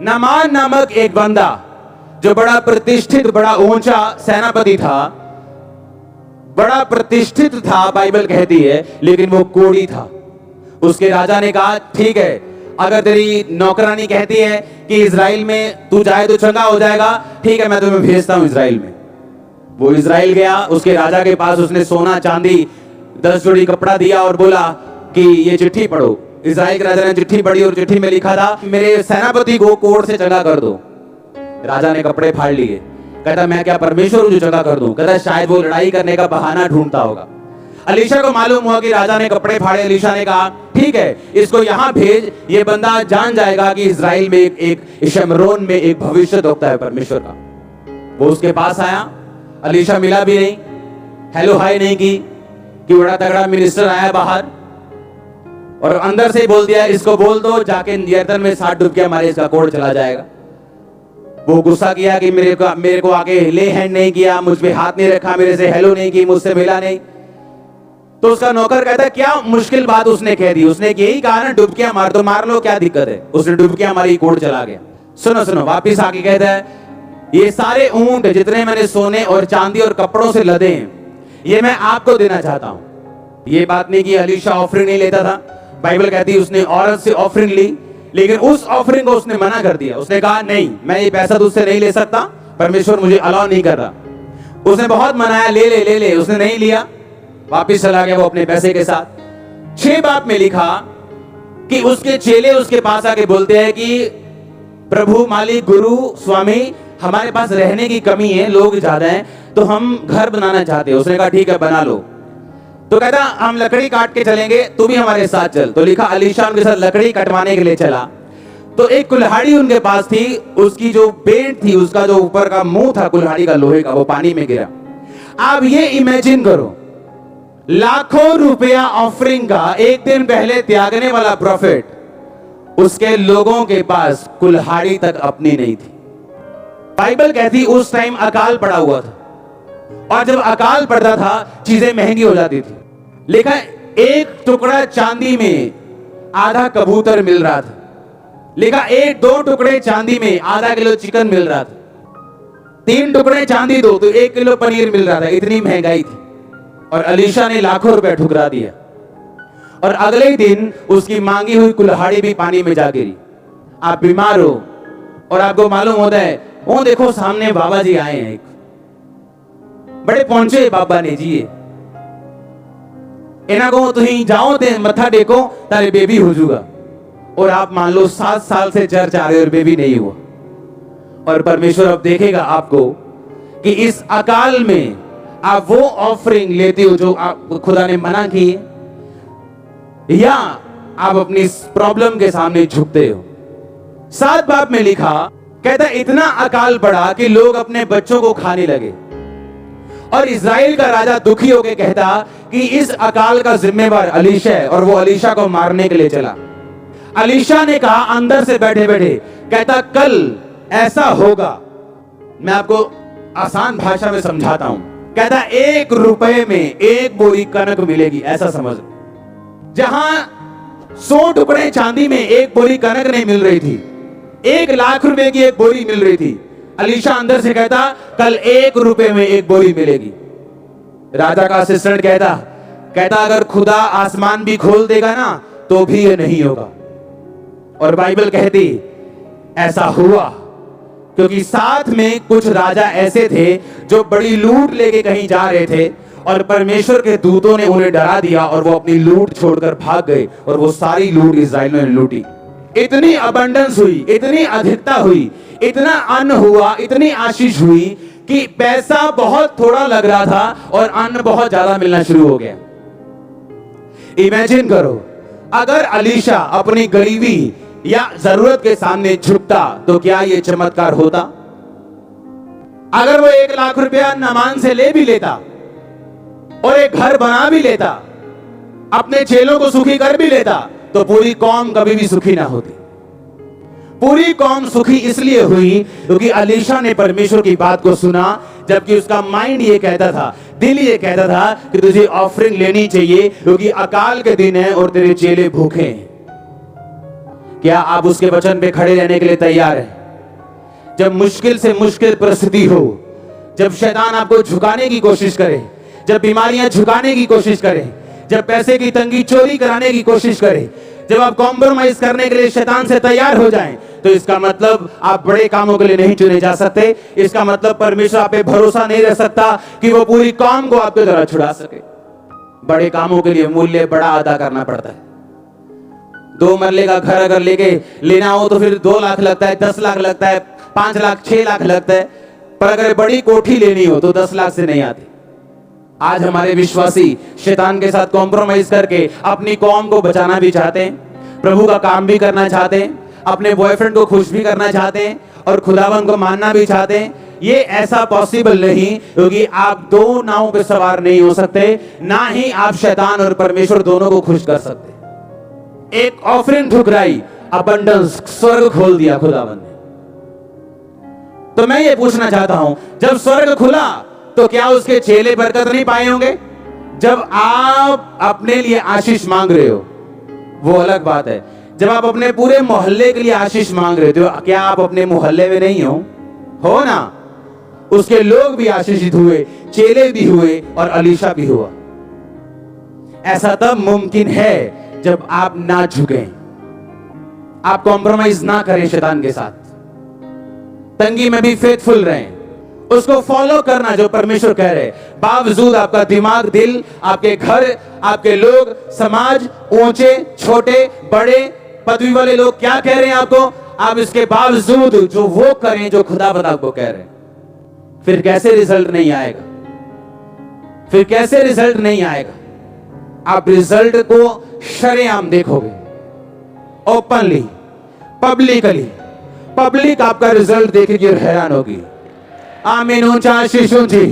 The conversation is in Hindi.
नामान नामक एक बंदा जो बड़ा प्रतिष्ठित, बड़ा ऊंचा सेनापति था, बड़ा प्रतिष्ठित था बाइबल कहती है, लेकिन वो कोढ़ी था। उसके राजा ने कहा ठीक है, अगर तेरी नौकरानी कहती है कि इजराइल में तू जाए तो चंगा हो जाएगा, ठीक है मैं तुम्हें भेजता हूं इजराइल में। वो इजराइल गया, उसके राजा के पास उसने सोना चांदी 10 जोड़ी कपड़ा दिया और बोला कि ये चिट्ठी पढ़ो। इजराइल के राजा ने चिट्ठी पढ़ी और चिट्ठी में लिखा था मेरे सेनापति को कोढ़ से चंगा कर दो। राजा ने कपड़े फाड़ लिए, कहता मैं क्या परमेश्वर हूं जो चंगा कर दूं? कहता शायद वो लड़ाई करने का बहाना ढूंढता होगा। अलीशा को मालूम हुआ कि राजा ने कपड़े फाड़े। अलीशा ने कहा ठीक है, इसको यहां भेज, ये बंदा जान जाएगा कि इजराइल में एक शमरोन में एक भविष्य होता है परमेश्वर का। वो उसके पास आया, अलीशा मिला भी नहीं, हेलो हाय नहीं की कि बड़ा तगड़ा मिनिस्टर आया बाहर, और अंदर से ही बोल दिया इसको बोल दो जाके यरदन में 7 डुबकियां मारे, इसका कोढ़ चला जाएगा। वो गुस्सा किया कि मेरे को आगे ले हैंड नहीं किया, मुझ पे हाथ नहीं रखा, मेरे से हेलो नहीं की, मुझसे मिला नहीं। तो उसका नौकर कहता है क्या मुश्किल बात उसने कह दी? उसने यही कहा ना डुबकियां मार, तो मार लो, क्या दिक्कत है? उसने डुबकियां मारी, कोढ़ चला गया। सुनो सुनो, वापिस आके कहता है ये सारे ऊंट जितने मैंने सोने और चांदी और कपड़ों से लदे हैं, ये मैं आपको देना चाहता हूं। ये बात नहीं कि अलीशा ऑफरिंग नहीं लेता था। बाइबल कहती है उसने औरत से ऑफरिंग ली, लेकिन उस ऑफरिंग को उसने मना कर दिया। उसने कहा नहीं, मैं ये पैसा तुझसे नहीं ले सकता, परमेश्वर मुझे अलाउ नहीं कर रहा। उसने बहुत मनाया, ले ले ले ले, उसने नहीं लिया, वापिस चला गया वो अपने पैसे के साथ। 6 बाब में लिखा कि उसके चेले उसके पास आके बोलते हैं कि प्रभु, मालिक, गुरु, स्वामी, हमारे पास रहने की कमी है, लोग ज्यादा हैं, तो हम घर बनाना चाहते हैं। उसने कहा ठीक है बना लो। तो कहता हम लकड़ी काट के चलेंगे, तू भी हमारे साथ चल। तो लिखा अलीशा उनके साथ लकड़ी कटवाने के लिए चला। तो एक कुल्हाड़ी उनके पास थी, उसकी जो पेट थी, उसका जो ऊपर का मुंह था कुल्हाड़ी का लोहे का, वो पानी में गिरा। आप ये इमेजिन करो, लाखों रुपया ऑफरिंग का एक दिन पहले त्यागने वाला प्रॉफिट, उसके लोगों के पास कुल्हाड़ी तक अपनी नहीं थी। बाइबल कहती उस टाइम अकाल पड़ा हुआ था, और जब अकाल पड़ता था चीजें महंगी हो जाती थी। लिखा एक टुकड़ा चांदी में आधा कबूतर मिल रहा था। लिखा 1-2 टुकड़े चांदी में आधा किलो चिकन मिल रहा था। 3 टुकड़े चांदी दो तो 1 किलो पनीर मिल रहा था। इतनी महंगाई थी, और अलीशा ने लाखों रुपए ठुकरा दिया। और अगले ही दिन उसकी मांगी हुई कुल्हाड़ी भी पानी में जा गिरी। आप बीमार हो और आपको मालूम होता है वो देखो सामने बाबा जी आए हैं, बड़े पहुंचे बाबा ने जी, इन्हें को तुम जाओ ते मत्था टेको तारे बेबी हो जाऊगा। और आप मान लो 7 साल से चर्च आ रहे और बेबी नहीं हुआ। और परमेश्वर अब देखेगा आपको कि इस अकाल में आप वो ऑफरिंग लेते हो जो आप खुदा ने मना की है, या आप अपनी प्रॉब्लम के सामने झुकते हो। 7 बाब में लिखा, कहता इतना अकाल पड़ा कि लोग अपने बच्चों को खाने लगे। और इजराइल का राजा दुखी होकर कहता कि इस अकाल का जिम्मेवार अलीशा है, और वो अलीशा को मारने के लिए चला। अलीशा ने कहा अंदर से बैठे बैठे, कहता कल ऐसा होगा, मैं आपको आसान भाषा में समझाता हूं। कहता 1 रुपए में 1 बोरी कनक मिलेगी, ऐसा समझ। जहां 100 टुकड़े चांदी में 1 बोरी कनक नहीं मिल रही थी, 1 लाख रुपए की 1 बोरी मिल रही थी। अलीशा अंदर से कहता कल 1 रुपए में 1 बोरी मिलेगी। राजा का असिस्टेंट कहता अगर खुदा आसमान भी खोल देगा ना तो भी ये नहीं होगा। और बाइबल कहती ऐसा हुआ, क्योंकि साथ में कुछ राजा ऐसे थे जो बड़ी लूट लेके कहीं जा रहे थे, और परमेश्वर के दूतों ने उन्हें डरा दिया और वो अपनी लूट छोड़कर भाग गए, और वो सारी लूट इस्राएलियों ने लूटी। इतनी अबंडेंस हुई, इतनी अधिकता हुई, इतना अन्न हुआ, इतनी आशीष हुई कि पैसा बहुत थोड़ा लग रहा था और अन्न बहुत ज्यादा मिलना शुरू हो गया। इमेजिन करो अगर अलीशा अपनी गरीबी या जरूरत के सामने झुकता तो क्या यह चमत्कार होता? अगर वो 1 लाख रुपया नामान से ले भी लेता और एक घर बना भी लेता, अपने चेलों को सुखी कर भी लेता, तो पूरी कौम कभी भी सुखी ना होती। पूरी कौम सुखी इसलिए हुई क्योंकि अलीशा ने परमेश्वर की बात को सुना, जबकि उसका माइंड ये कहता था, दिल ये कहता था कि तुझे ऑफरिंग लेनी चाहिए क्योंकि अकाल के दिन है और तेरे चेले भूखे हैं। क्या आप उसके वचन पे खड़े रहने के लिए तैयार हैं? जब मुश्किल से मुश्किल परिस्थिति हो, जब शैतान आपको झुकाने की कोशिश करे, जब बीमारियां झुकाने की कोशिश करे, जब पैसे की तंगी चोरी कराने की कोशिश करे, जब आप कॉम्प्रोमाइज करने के लिए शैतान से तैयार हो जाएं, तो इसका मतलब आप बड़े कामों के लिए नहीं चुने जा सकते। इसका मतलब परमेश्वर आप पे भरोसा नहीं रह सकता कि वो पूरी कौम को आपके द्वारा छुड़ा सके। बड़े कामों के लिए मूल्य बड़ा अदा करना पड़ता है। 2 मरले का घर अगर लेना हो तो फिर 2 लाख लगता है, 10 लाख लगता है, 5 लाख, 6 लाख लगता है। पर अगर बड़ी कोठी लेनी हो तो 10 लाख से नहीं आती। आज हमारे विश्वासी शैतान के साथ कॉम्प्रोमाइज करके अपनी कौम को बचाना भी चाहते हैं, प्रभु का काम भी करना चाहते हैं, अपने बॉयफ्रेंड को खुश भी करना चाहते हैं और खुदावन को मानना भी चाहते हैं। ये ऐसा पॉसिबल नहीं, क्योंकि आप 2 नावों पे सवार नहीं हो सकते, ना ही आप शैतान और परमेश्वर दोनों को खुश कर सकते। एक ऑफरिंग ठुकराई, अबंडेंस, स्वर्ग खोल दिया खुदावन ने। तो मैं ये पूछना चाहता हूं, जब स्वर्ग खुला तो क्या उसके चेले बरकत नहीं पाए होंगे? जब आप अपने लिए आशीष मांग रहे हो वो अलग बात है। जब आप अपने पूरे मोहल्ले के लिए आशीष मांग रहे हो, क्या आप अपने मोहल्ले में नहीं हो ना? उसके लोग भी आशीषित हुए, चेले भी हुए और अलीशा भी हुआ। ऐसा तब मुमकिन है जब आप ना झुकें, आप कॉम्प्रोमाइज ना करें शैतान के साथ, तंगी में भी फेथफुल रहें, उसको फॉलो करना जो परमेश्वर कह रहे। बावजूद आपका दिमाग, दिल, आपके घर, आपके लोग, समाज, ऊंचे छोटे बड़े पदवी वाले लोग क्या कह रहे हैं आपको, आप इसके बावजूद जो वो करें जो खुदावंद आपको कह रहे हैं, फिर कैसे रिजल्ट नहीं आएगा? फिर कैसे रिजल्ट नहीं आएगा? आप रिजल्ट को शरेआम देखोगे, ओपनली, पब्लिकली। पब्लिक आपका रिजल्ट देखेगी और हैरान होगी। आमीन। ऊंचा आशीष ऊंची।